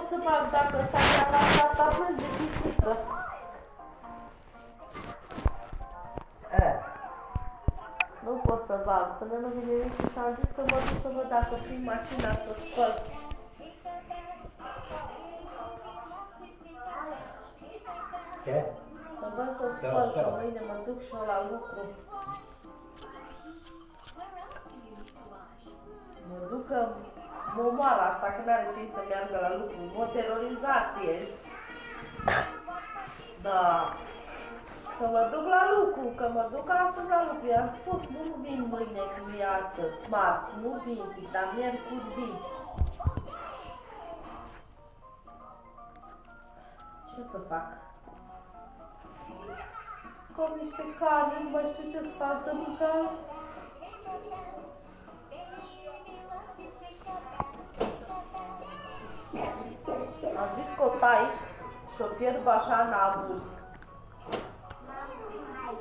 să fac dacă ăsta mi-a lăsat tablet de pisică. Nu pot să bag, până nu vine Nicu și am zis că mă duc să văd dacă prin mașina să spăl. Ce? Să văd să spăl, că mâine mă duc și eu la lucru. Mă duc că mă omoară asta, că n-are cine să meargă la lucru. M-a terorizat ieri. Da. Că mă duc la lucru, că mă duc astăzi la lucru. I-am spus, nu vin mâine când e astăzi, marți, nu vin, zic, dar miercuri vin. Ce să fac? Scot niște carne, nu mai știu ce să fac de mâncare. Am zis că o tai și o fierb așa în aburi.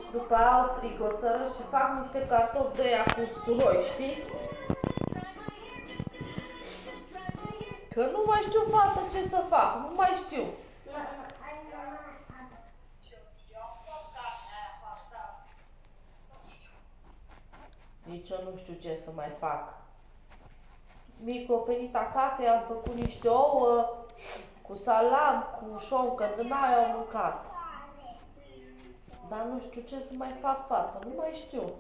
Și după aia o frig o țără și fac niște cartofi de aia cu usturoi, știi? Că nu mai știu, fată, ce să fac, nu mai știu. Nici eu nu știu ce să mai fac. Micu a venit acasă, i-am făcut niște ouă cu salam, cu șoncă, din aia au mâncat. Dar nu știu ce să mai fac, fată, nu mai știu.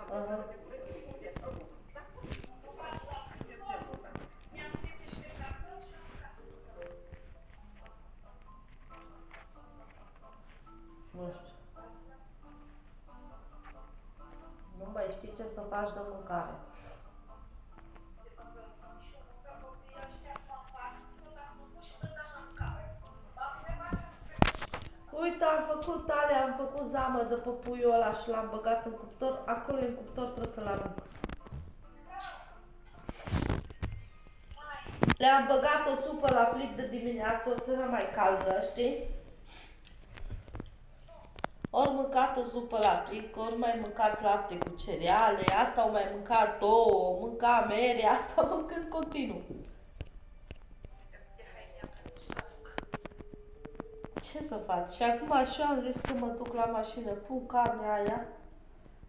Aha. Nu știu. Nu mai știi ce să faci de mâncare. Uite, am făcut alea, am făcut zamă de păpuiul ăla și l-am băgat în cuptor. Acolo în cuptor trebuie să-l arunc. Le-am băgat o supă la plic de dimineață, o țără mai caldă, știi? Ori mâncat o supă la plic, ori mai mâncat lapte cu cereale, asta au mai mâncat ouă, mânca mere, asta mâncând continuu. Ce să faci? Și acum și eu am zis că mă duc la mașină, pun carnea aia,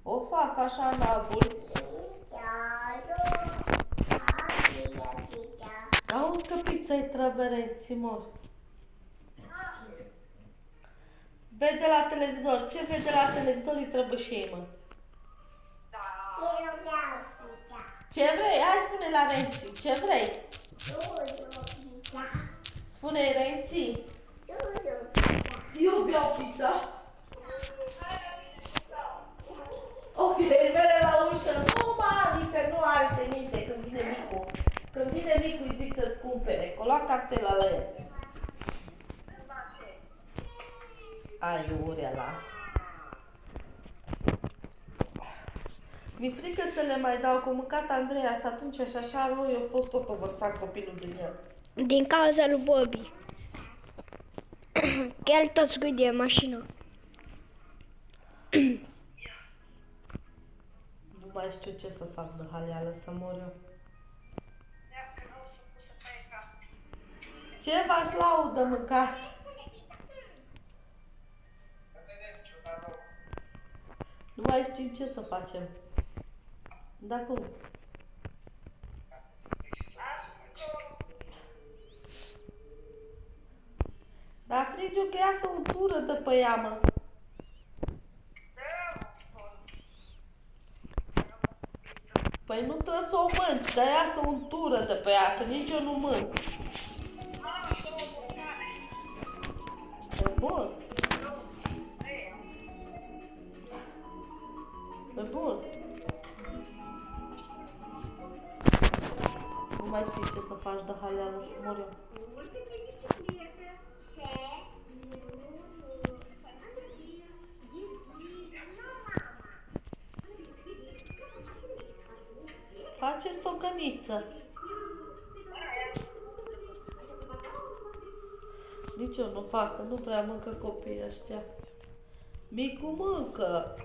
o fac așa în aburi. Auzi că pizza-i trăbăreți, mă. Vede la televizor. Ce vede la televizor îi trăbășei, mă. Ce vrei? Hai, spune la Renții. Ce vrei? Spune Renții. Eu vreau pizza. Ok, vede la ușă. Nu, mami, că nu are semințe când vine Micu. Când vine Micu îi zic să-ți cumpere. Că o lua cartela la el. Aiurea, las. Mi-e frică să le mai dau, că mâncat Andreea și atunci și așa rău, a fost tot ovărsat copilul din el. Din cauza lui Bobby. Că el tot scuie mașină. Nu mai știu ce să fac de haleală, să mor eu. Ce faci, laudă, mâncare? Nu mai știm ce să facem. Da cum? Dar Frigiu că iasă o tură de pe ea, mă. Păi nu trebuie să o mânci, dar iasă o tură de pe ea, că nici eu nu mânc. E bun. E bun. Nu mai știi ce să faci de haleală, să mor eu. Faceți tocăniță. Nici eu nu fac, că nu prea mâncă copiii ăștia. Micu mâncă.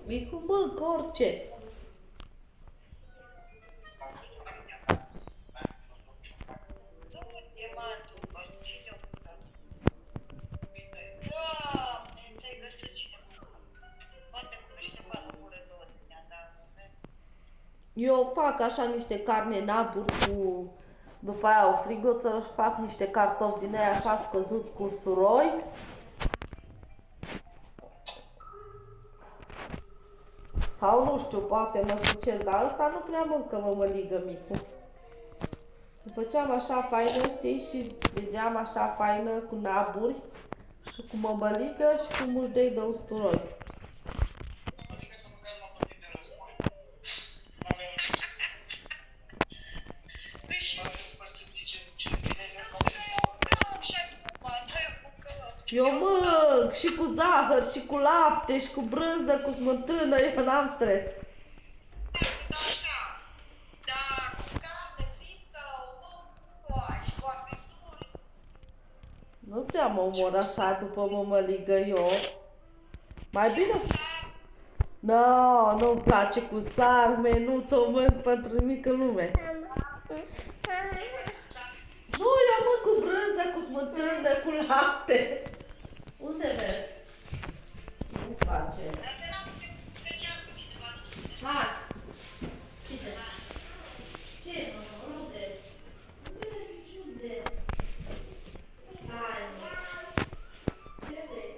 Micu mâncă orice. Eu fac așa niște carne în abur cu... După aia o frigoță și fac niște cartofi din aia așa scăzuți cu usturoi. Sau nu știu, poate mă succes, dar ăsta nu prea mâncă mămăligă micu. O făceam așa faină, știi, și vegeam așa faină cu naburi și cu mămăligă și cu mușdei de usturoi. Eu mănânc și cu zahăr, și cu lapte, și cu brânză, cu smântână, eu n-am stres. Nu prea mă omor așa după mămăligă eu. Mai bine... No, nu-mi place cu sarme, nu ți-o mânc pentru nimic în lume. Nu, eu mânc cu brânză, cu smântână, cu lapte. Unde merg? Nu-mi place. Hai! Uite. Ce, mă, unde? Nu vine niciunde. Hai, mă. Ce vrei?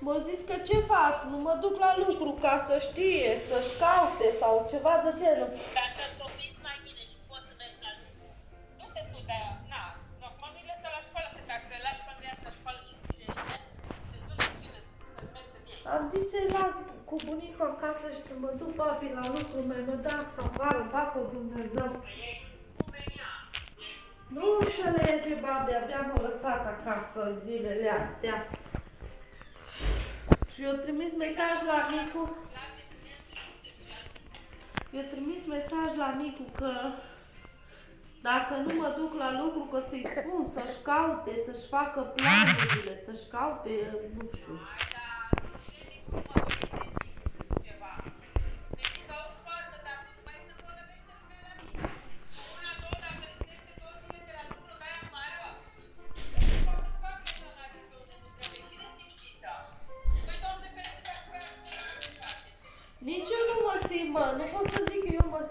M-a zis că ce fac? Nu mă duc la lucru ca să știe, să-și caute sau ceva de genul. Dacă profiți mai bine și poți să mergi la lucru, nu te duci, dar na, acum nu-i lăsa la școală, că dacă lași pe asta la școală și destul de bine, să mergi în ei. Am zis să-i las cu bunicul acasă și să mă duc papi la lucru, mai mă dă asta afară, bată Dumnezeu. Nu înțelege, babi, abia m-a lăsat acasă în zilele astea. Și eu trimis mesaj la Micu. Eu trimis mesaj la Micu că dacă nu mă duc la lucru, că să-i spun să-și caute, să-și facă planurile, să-și caute, nu știu.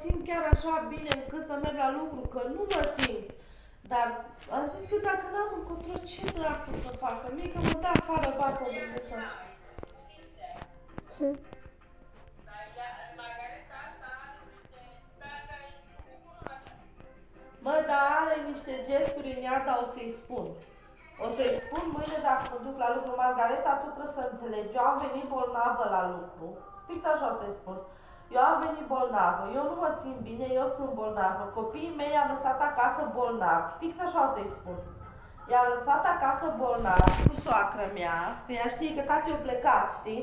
simt chiar așa bine încât să merg la lucru, că nu mă simt. Dar am zis că dacă n-am încotro, ce dracu să fac? Că mie că mă dă afară, bată o Dumnezeu. Bă, dar are niște gesturi în ea, dar o să-i spun. O să-i spun mâine dacă mă duc la lucru. Margareta, tu trebuie să înțelegi. Eu am venit bolnavă la lucru. Fix așa o să-i spun. Eu am venit bolnavă. Eu nu mă simt bine, eu sunt bolnavă. Copiii mei i-am lăsat acasă bolnavi. Fix așa o să-i spun. I-am lăsat acasă bolnavi cu soacră mea. Că ea știe că tati a plecat, știi?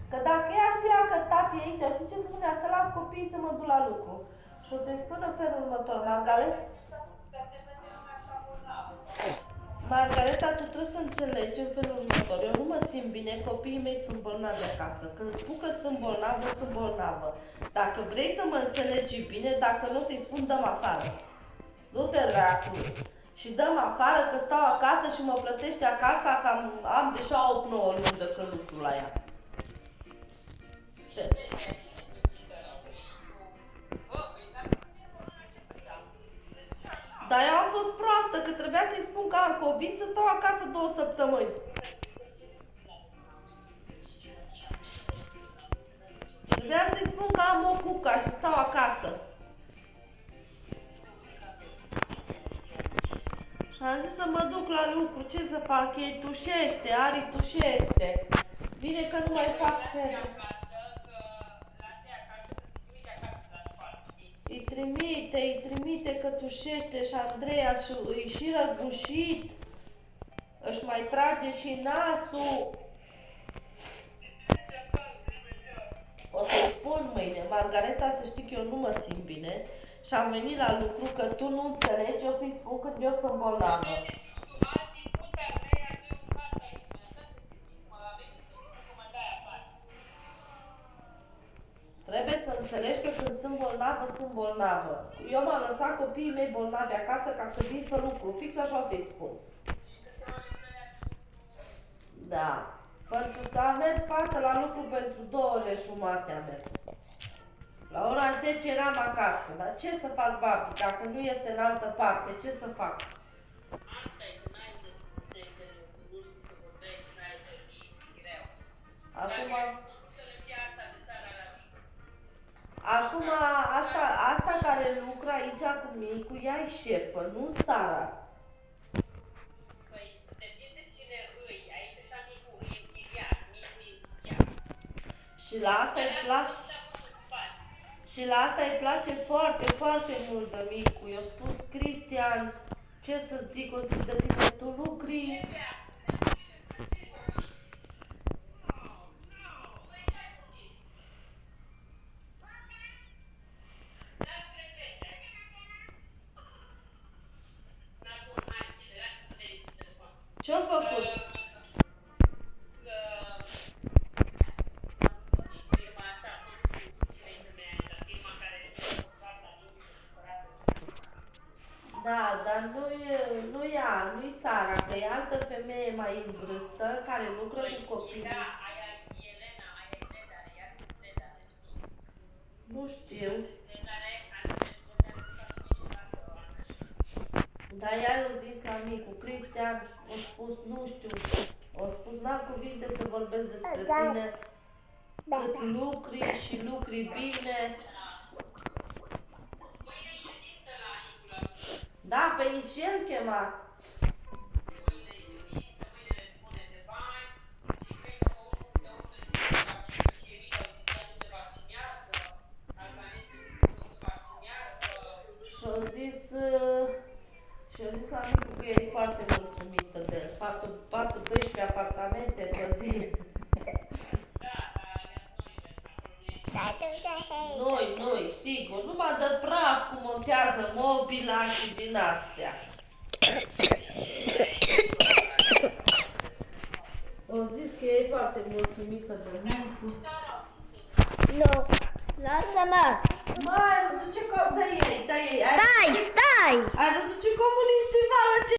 Că dacă ea știa că tati e aici, știi ce spunea? Să las copiii să mă duc la lucru. Și o să-i spun în felul următor, Margareta, tu trebuie să înțelegi în felul următor. Eu nu mă simt bine, copiii mei sunt bolnavi acasă. Când spun că sunt bolnavă, sunt bolnavă. Dacă vrei să mă înțelegi bine, dacă nu, să-i spun dăm afară. Du-te dracu. Și dăm afară că stau acasă și mă plătește acasă, că am deja 8-9 luni de lucru la ea. Dar eu am fost proastă, că trebuia să-i spun că am COVID, să stau acasă 2 săptămâni. Trebuia să-i spun că am o cuca și stau acasă. Și am zis să mă duc la lucru, ce să fac? Ei tușește, Ari tușește. Bine că nu mai fac febră. Îi trimite că tușește și Andreea și îi și răgușit. Își mai trage și nasul. O să-i spun mâine, Margareta, să știi că eu nu mă simt bine și am venit la lucru, că tu nu înțelegi, o să-i spun când eu sunt bolnavă. Trebuie să înțelegi că când sunt bolnavă, sunt bolnavă. Eu m-am lăsat copiii mei bolnavi acasă ca să vin să lucru. Fix așa o să-i spun. Da. Pentru că am mers față la lucru pentru 2 ore jumate am mers. La ora 10 eram acasă. Dar ce să fac, babi? Dacă nu este în altă parte, ce să fac? Acum asta care lucră aici cu Micu, ea e șefă, nu Sara. Păi, depinde cine îi. Aici așa Micu îi închiriat, Și la asta îi place. Și la asta îi place foarte, foarte mult de Micu. I-a spus Cristian, ce să zic, o zic de tine, tu lucri. Ce-a făcut? Da, dar nu-i Sara, că e altă femeie mai în vârstă care lucră cu copii. Nu știu. Dar ea i-a zis la Micu, Cristian, a spus, nu știu, a spus, n-am cuvinte să vorbesc despre tine, cât lucri și lucri bine. Da, pe și el chemat. Și-a zis la Micu că e foarte mulțumită de el. Fac 12 apartamente pe zi. Noi, sigur, numai de praf cum montează mobila și din astea. O zis că e foarte mulțumită de Micu. Nu, lasă-mă! Mai ai văzut ce dă ei. Stai! Ai văzut ce comunist e, Vala, ce